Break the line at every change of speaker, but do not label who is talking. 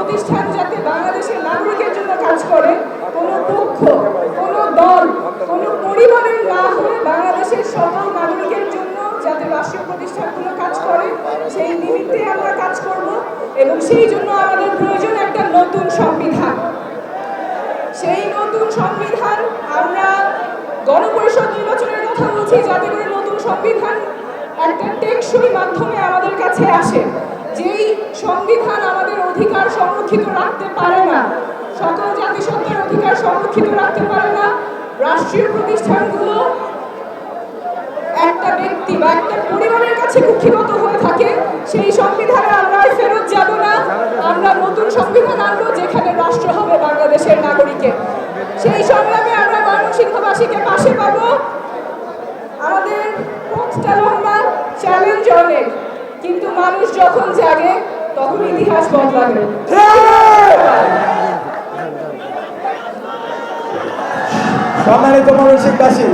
প্রতিষ্ঠান যাতে বাংলাদেশের নাগরিকের জন্য কাজ করে, কোনো পক্ষ, কোনো দল, কোনো পরিবারের না হয়ে বাংলাদেশের সকল নাগরিকের জন্য যাতে রাষ্ট্রীয় প্রতিষ্ঠানগুলো কাজ করে, সেই নিমিত্তে আমরা কাজ করব। এবং সেই জন্য আমাদের প্রয়োজন একটা নতুন সংবিধান। সেই নতুন সংবিধান আমরা গণপরিষদ নির্বাচনের কথা বলছি, যাতে করে নতুন সংবিধান একটা টেকসই মাধ্যমে আমাদের কাছে আসে। যেই সংবিধান আমাদের অধিকার সংরক্ষিত রাখতে পারে না, সকল জাতিসত্তার অধিকার সংরক্ষিত রাখতে পারে না, রাষ্ট্রীয় প্রতিষ্ঠানগুলো একটা ব্যক্তি বা একটা পরিবারের কাছে কুক্ষিগত হয়ে থাকে, সেই সংবিধানে আমরা আর ফেরত যাব না। আমরা নতুন সংবিধান আনবো যেখানে রাষ্ট্র হবে বাংলাদেশের নাগরিকের। সেই সংগ্রামে আমরা ময়মনসিংহবাসীকে পাশে পাবো। আমাদের পথটা লম্বা, চ্যালেঞ্জ অনেক, কিন্তু মানুষ যখন জাগে তখন ইতিহাস বদলাবে।
সম্মানিত ময়মনসিংহবাসী,